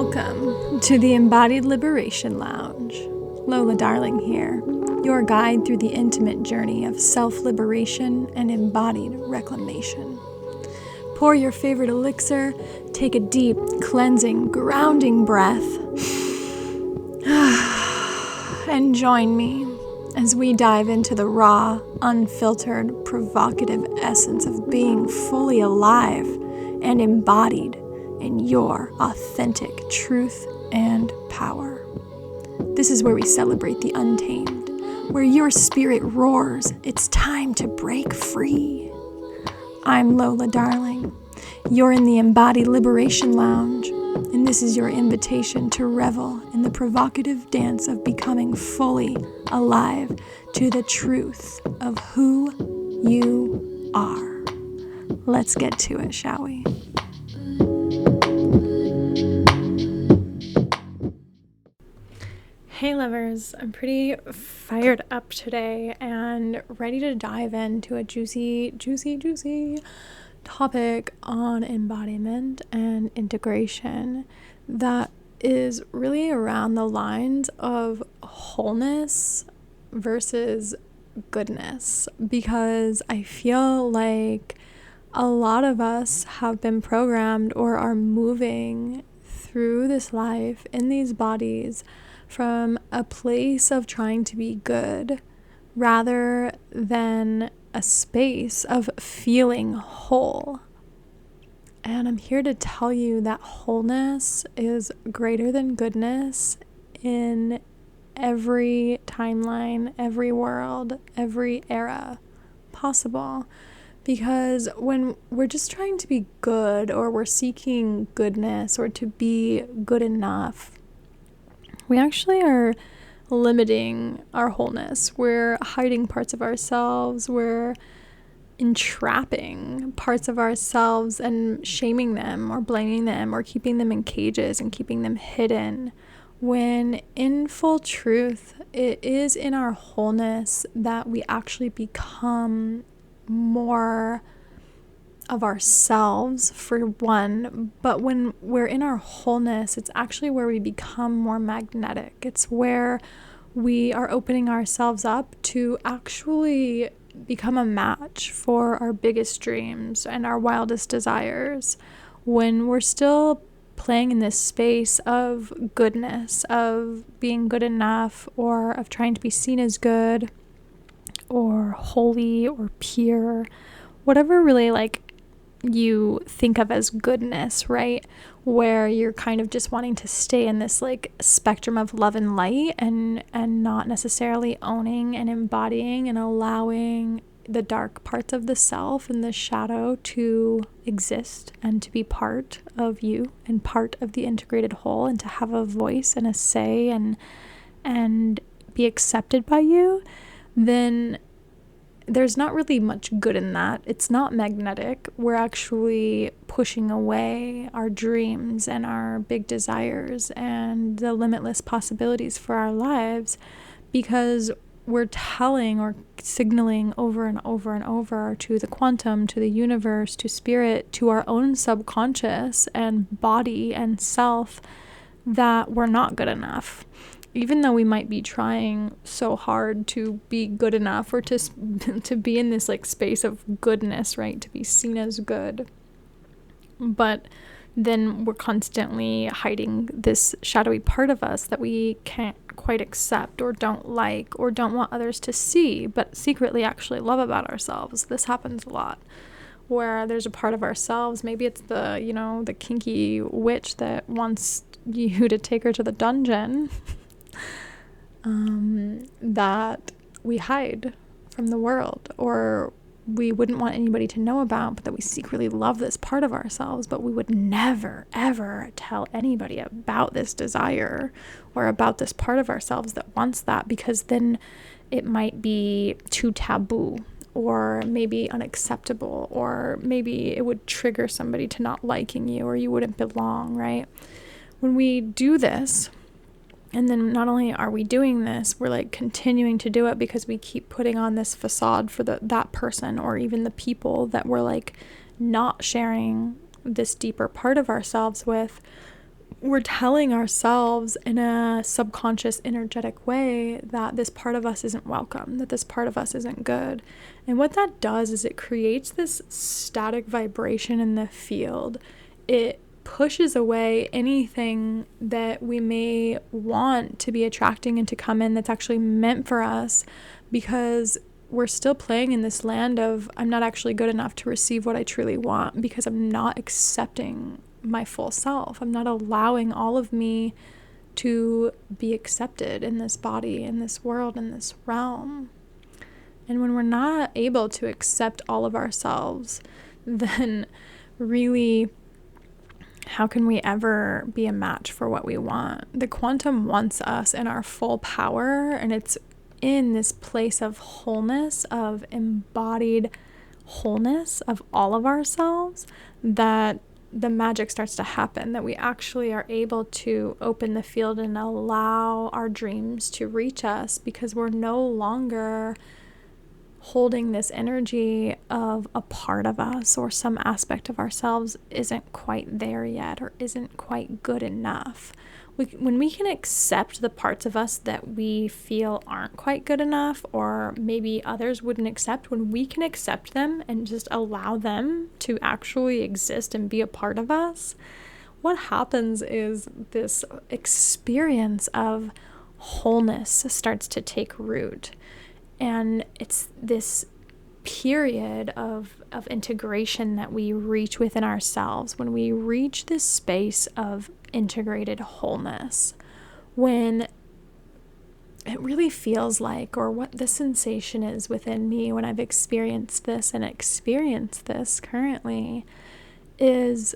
Welcome to the Embodied Liberation Lounge. Lola Darling here, your guide through the intimate journey of self-liberation and embodied reclamation. Pour your favorite elixir, take a deep, cleansing, grounding breath, and join me as we dive into the raw, unfiltered, provocative essence of being fully alive and embodied in your authentic truth and power. This is where we celebrate the untamed, where your spirit roars. It's time to break free. I'm Lola Darling. You're in the Embodied Liberation Lounge, and this is your invitation to revel in the provocative dance of becoming fully alive to the truth of who you are. Let's get to it, shall we? Hey lovers, I'm pretty fired up today and ready to dive into a juicy topic on embodiment and integration that is really around the lines of wholeness versus goodness, because I feel like a lot of us have been programmed or are moving through this life in these bodies from a place of trying to be good rather than a space of feeling whole. And I'm here to tell you that wholeness is greater than goodness in every timeline, every world, every era possible. Because when we're just trying to be good, or we're seeking goodness or to be good enough, we actually are limiting our wholeness. We're hiding parts of ourselves. We're entrapping parts of ourselves and shaming them or blaming them or keeping them in cages and keeping them hidden. When in full truth, it is in our wholeness that we actually become more of ourselves, for one. But when we're in our wholeness, it's actually where we become more magnetic. It's where we are opening ourselves up to actually become a match for our biggest dreams and our wildest desires. When we're still playing in this space of goodness, of being good enough, or of trying to be seen as good or holy or pure, whatever really you think of as goodness, right? Where you're kind of just wanting to stay in this spectrum of love and light and not necessarily owning and embodying and allowing the dark parts of the self and the shadow to exist and to be part of you and part of the integrated whole, and to have a voice and a say and be accepted by you, then there's not really much good in that. It's not magnetic. We're actually pushing away our dreams and our big desires and the limitless possibilities for our lives, because we're telling or signaling over and over and over to the quantum, to the universe, to spirit, to our own subconscious and body and self that we're not good enough. Even though we might be trying so hard to be good enough, or to be in this space of goodness, right? To be seen as good. But then we're constantly hiding this shadowy part of us that we can't quite accept or don't like or don't want others to see, but secretly actually love about ourselves. This happens a lot, where there's a part of ourselves, maybe it's the kinky witch that wants you to take her to the dungeon, that we hide from the world, or we wouldn't want anybody to know about, but that we secretly love this part of ourselves, but we would never, ever tell anybody about this desire or about this part of ourselves that wants that, because then it might be too taboo, or maybe unacceptable, or maybe it would trigger somebody to not liking you, or you wouldn't belong, right? When we do this, and then not only are we doing this, we're continuing to do it because we keep putting on this facade for that person, or even the people that we're not sharing this deeper part of ourselves with. we're telling ourselves in a subconscious, energetic way that this part of us isn't welcome, that this part of us isn't good. And what that does is it creates this static vibration in the field. It pushes away anything that we may want to be attracting and to come in that's actually meant for us, because we're still playing in this land of I'm not actually good enough to receive what I truly want, because I'm not accepting my full self. I'm not allowing all of me to be accepted in this body, in this world, in this realm. And when we're not able to accept all of ourselves, then really, how can we ever be a match for what we want? The quantum wants us in our full power, and it's in this place of wholeness, of embodied wholeness of all of ourselves, that the magic starts to happen, that we actually are able to open the field and allow our dreams to reach us, because we're no longer holding this energy of a part of us or some aspect of ourselves isn't quite there yet or isn't quite good enough. When we can accept the parts of us that we feel aren't quite good enough, or maybe others wouldn't accept, when we can accept them and just allow them to actually exist and be a part of us, what happens is this experience of wholeness starts to take root. And it's this period of integration that we reach within ourselves when we reach this space of integrated wholeness, when it really feels like, or what the sensation is within me when I've experienced this and experienced this currently, is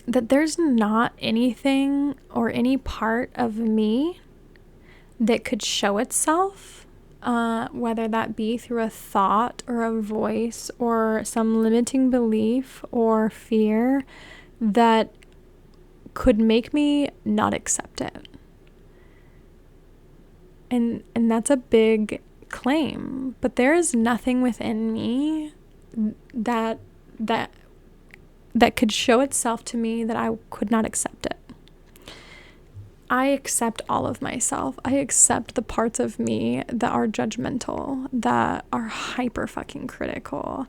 that there's not anything or any part of me that could show itself, whether that be through a thought or a voice or some limiting belief or fear, that could make me not accept it. And that's a big claim, but there is nothing within me that could show itself to me that I could not accept it. I accept all of myself. I accept the parts of me that are judgmental, that are hyper fucking critical,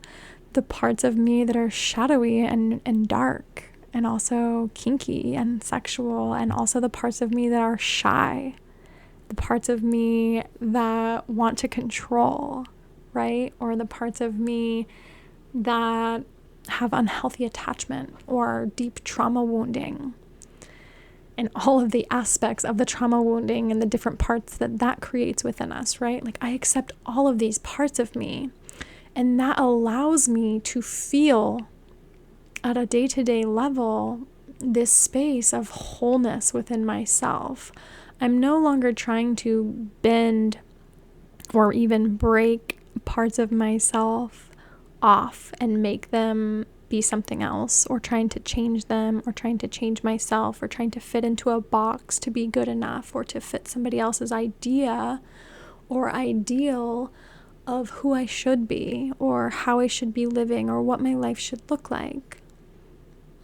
the parts of me that are shadowy and dark, and also kinky and sexual, and also the parts of me that are shy, the parts of me that want to control, right? Or the parts of me that have unhealthy attachment or deep trauma wounding, and all of the aspects of the trauma wounding and the different parts that creates within us, right? Like, I accept all of these parts of me, and that allows me to feel at a day-to-day level this space of wholeness within myself. I'm no longer trying to bend or even break parts of myself off and make them be something else, or trying to change them, or trying to change myself, or trying to fit into a box to be good enough, or to fit somebody else's idea or ideal of who I should be, or how I should be living, or what my life should look like.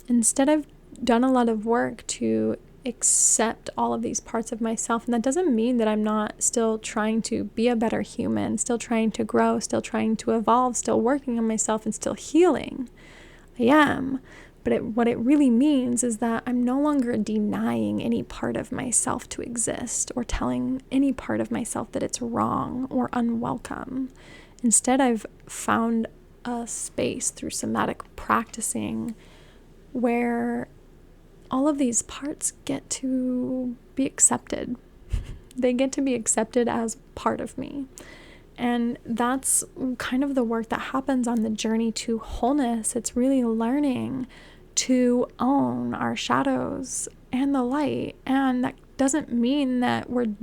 Instead, I've done a lot of work to accept all of these parts of myself, and that doesn't mean that I'm not still trying to be a better human, still trying to grow, still trying to evolve, still working on myself, and still healing. I am, but what it really means is that I'm no longer denying any part of myself to exist, or telling any part of myself that it's wrong or unwelcome. Instead, I've found a space through somatic practicing where all of these parts get to be accepted. They get to be accepted as part of me. And that's kind of the work that happens on the journey to wholeness. It's really learning to own our shadows and the light. And that doesn't mean that we're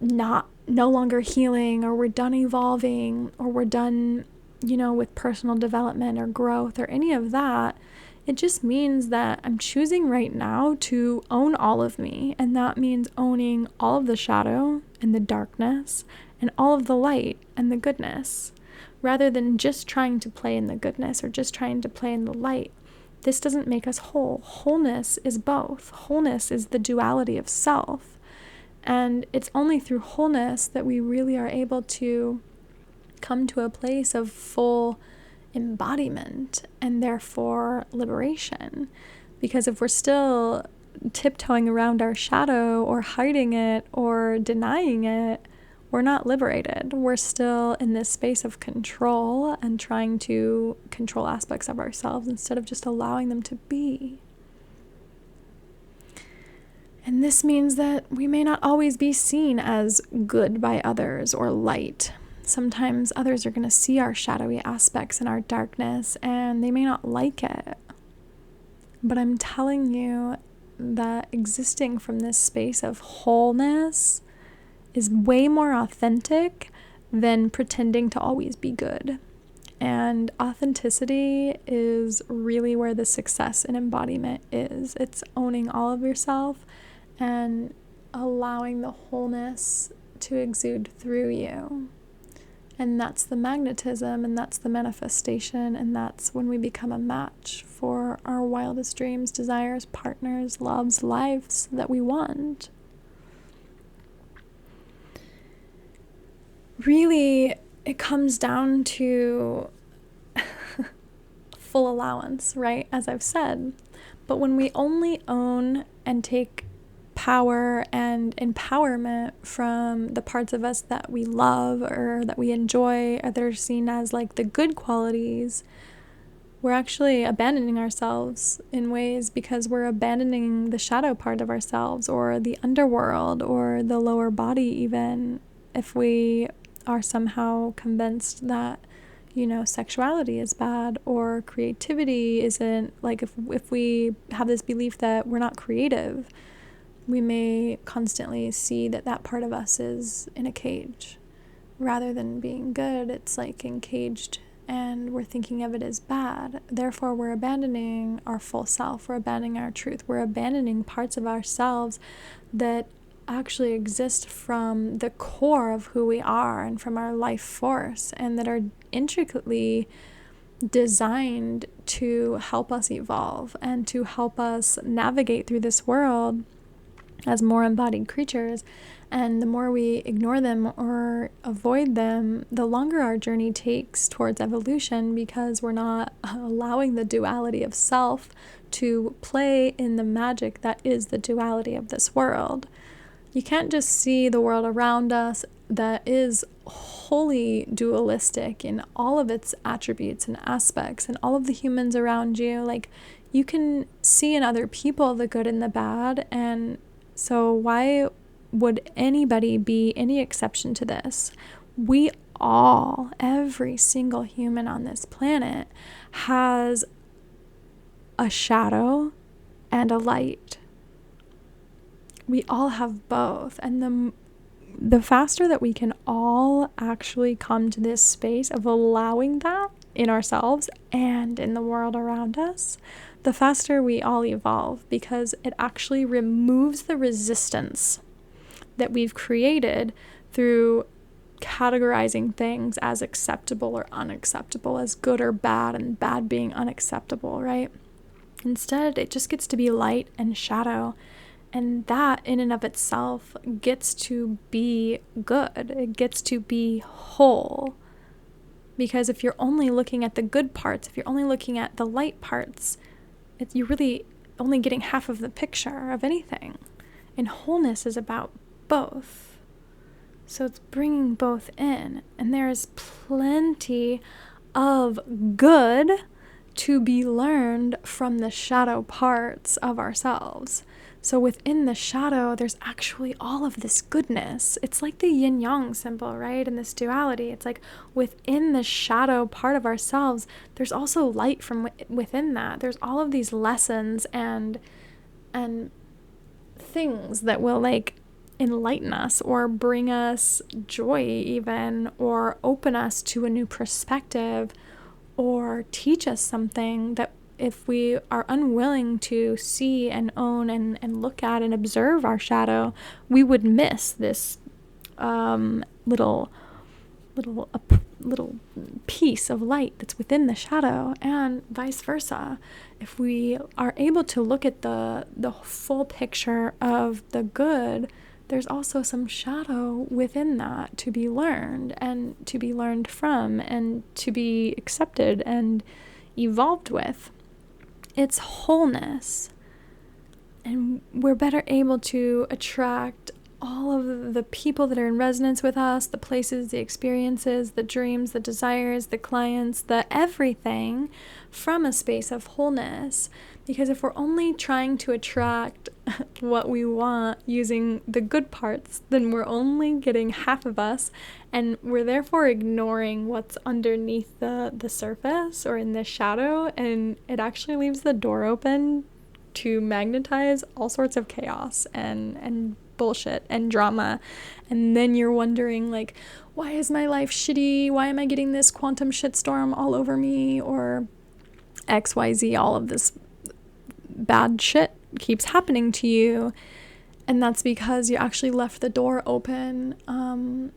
no longer healing, or we're done evolving, or we're done, with personal development or growth or any of that. It just means that I'm choosing right now to own all of me. And that means owning all of the shadow and the darkness and all of the light and the goodness, rather than just trying to play in the goodness or just trying to play in the light. this doesn't make us whole. Wholeness is both. Wholeness is the duality of self. And it's only through wholeness that we really are able to come to a place of full embodiment and therefore liberation. Because if we're still tiptoeing around our shadow or hiding it or denying it, we're not liberated. We're still in this space of control and trying to control aspects of ourselves instead of just allowing them to be. And this means that we may not always be seen as good by others or light. Sometimes others are going to see our shadowy aspects and our darkness, and they may not like it. But I'm telling you that existing from this space of wholeness is way more authentic than pretending to always be good. And authenticity is really where the success in embodiment is. It's owning all of yourself and allowing the wholeness to exude through you. And that's the magnetism, and that's the manifestation, and that's when we become a match for our wildest dreams, desires, partners, loves, lives that we want. Really, it comes down to full allowance, right? As I've said. But when we only own and take power and empowerment from the parts of us that we love or that we enjoy or that are seen as like the good qualities, we're actually abandoning ourselves in ways because we're abandoning the shadow part of ourselves or the underworld or the lower body even, if we are somehow convinced that, sexuality is bad or creativity isn't, like if we have this belief that we're not creative, we may constantly see that part of us is in a cage. Rather than being good, it's like encaged and we're thinking of it as bad. Therefore, we're abandoning our full self. We're abandoning our truth. We're abandoning parts of ourselves that actually exist from the core of who we are and from our life force, and that are intricately designed to help us evolve and to help us navigate through this world as more embodied creatures. And the more we ignore them or avoid them, the longer our journey takes towards evolution, because we're not allowing the duality of self to play in the magic that is the duality of this world. You can't just see the world around us that is wholly dualistic in all of its attributes and aspects, and all of the humans around you. Like, you can see in other people the good and the bad, and so why would anybody be any exception to this? We all, every single human on this planet, has a shadow and a light. We all have both. And the faster that we can all actually come to this space of allowing that in ourselves and in the world around us, the faster we all evolve, because it actually removes the resistance that we've created through categorizing things as acceptable or unacceptable, as good or bad, and bad being unacceptable, right? Instead, it just gets to be light and shadow, and that in and of itself gets to be good. It gets to be whole. Because if you're only looking at the good parts, if you're only looking at the light parts, you're really only getting half of the picture of anything. And wholeness is about both. So it's bringing both in. And there is plenty of good to be learned from the shadow parts of ourselves. So within the shadow, there's actually all of this goodness. It's like the yin-yang symbol, right? And this duality. It's like within the shadow part of ourselves, there's also light from within that. There's all of these lessons and things that will like enlighten us or bring us joy even, or open us to a new perspective, or teach us something that if we are unwilling to see and own and look at and observe our shadow, we would miss this little little piece of light that's within the shadow, and vice versa. If we are able to look at the full picture of the good, there's also some shadow within that to be learned and to be learned from and to be accepted and evolved with. It's wholeness. And we're better able to attract all of the people that are in resonance with us, the places, the experiences, the dreams, the desires, the clients, the everything from a space of wholeness. Because if we're only trying to attract what we want using the good parts, then we're only getting half of us, and we're therefore ignoring what's underneath the surface or in the shadow, and it actually leaves the door open to magnetize all sorts of chaos and bullshit and drama. And then you're wondering, like, why is my life shitty? Why am I getting this quantum shitstorm all over me? Or XYZ, all of this bad shit keeps happening to you. And that's because you actually left the door open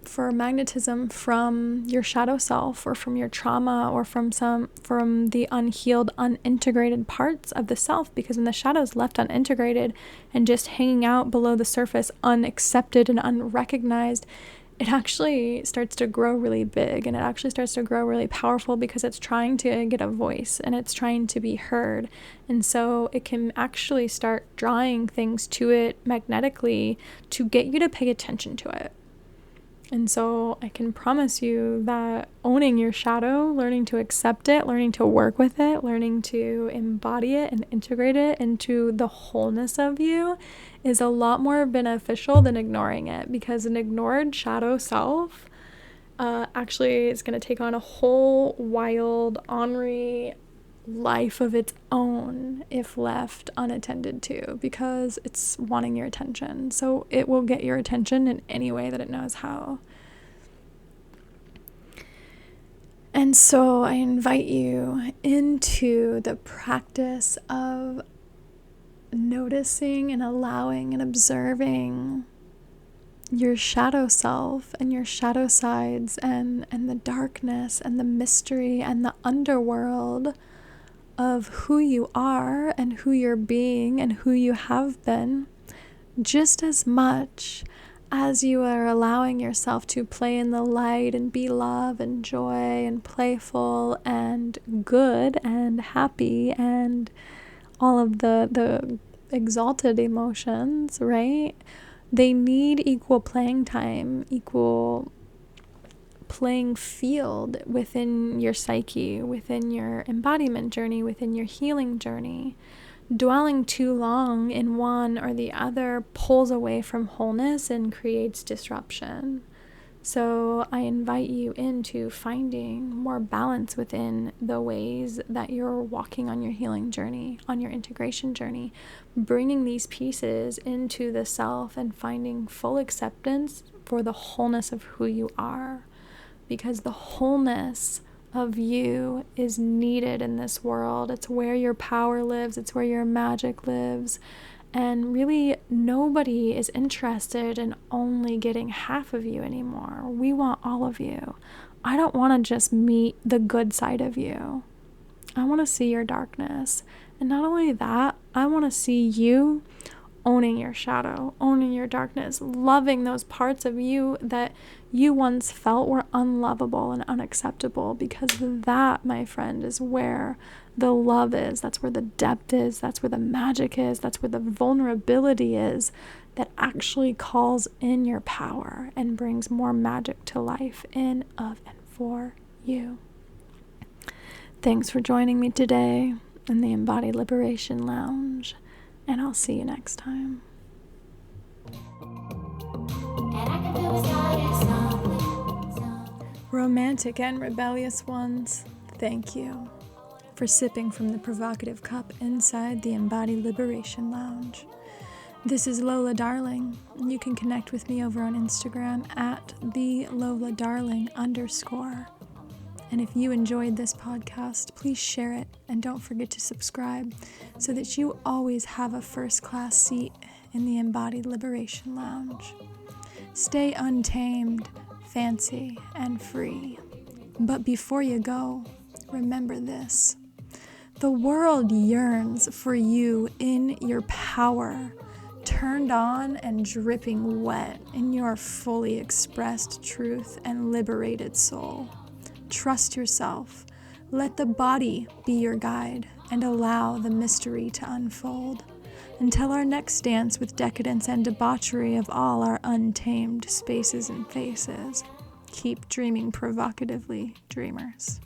for magnetism from your shadow self, or from your trauma, or from the unhealed, unintegrated parts of the self. Because when the shadow's left unintegrated and just hanging out below the surface, unaccepted and unrecognized, it actually starts to grow really big, and it actually starts to grow really powerful, because it's trying to get a voice and it's trying to be heard. And so it can actually start drawing things to it magnetically to get you to pay attention to it. And so I can promise you that owning your shadow, learning to accept it, learning to work with it, learning to embody it and integrate it into the wholeness of you is a lot more beneficial than ignoring it. Because an ignored shadow self actually is going to take on a whole wild, ornery life of its own if left unattended to, because it's wanting your attention. So it will get your attention in any way that it knows how. And so I invite you into the practice of noticing and allowing and observing your shadow self and your shadow sides and the darkness and the mystery and the underworld of who you are and who you're being and who you have been, just as much as you are allowing yourself to play in the light and be love and joy and playful and good and happy and all of the exalted emotions, right? They need equal playing time, equal playing field within your psyche, within your embodiment journey, within your healing journey. Dwelling too long in one or the other pulls away from wholeness and creates disruption. So I invite you into finding more balance within the ways that you're walking on your healing journey, on your integration journey, bringing these pieces into the self and finding full acceptance for the wholeness of who you are. Because the wholeness of you is needed in this world. It's where your power lives. It's where your magic lives. And really, nobody is interested in only getting half of you anymore. We want all of you. I don't want to just meet the good side of you. I want to see your darkness. And not only that, I want to see you owning your shadow, owning your darkness, loving those parts of you that you once felt were unlovable and unacceptable, because that, my friend, is where the love is. That's where the depth is. That's where the magic is. That's where the vulnerability is that actually calls in your power and brings more magic to life in, of, and for you. Thanks for joining me today in the Embodied Liberation Lounge, and I'll see you next time. Romantic and rebellious ones, thank you for sipping from the provocative cup inside the Embodied Liberation Lounge. This is Lola Darling, and you can connect with me over on Instagram at @TheLolaDarling_. And if you enjoyed this podcast, please share it and don't forget to subscribe so that you always have a first-class seat in the Embodied Liberation Lounge. Stay untamed, fancy, and free. But before you go, remember this. The world yearns for you in your power, turned on and dripping wet in your fully expressed truth and liberated soul. Trust yourself. Let the body be your guide and allow the mystery to unfold. Until our next dance with decadence and debauchery of all our untamed spaces and faces, keep dreaming provocatively, dreamers.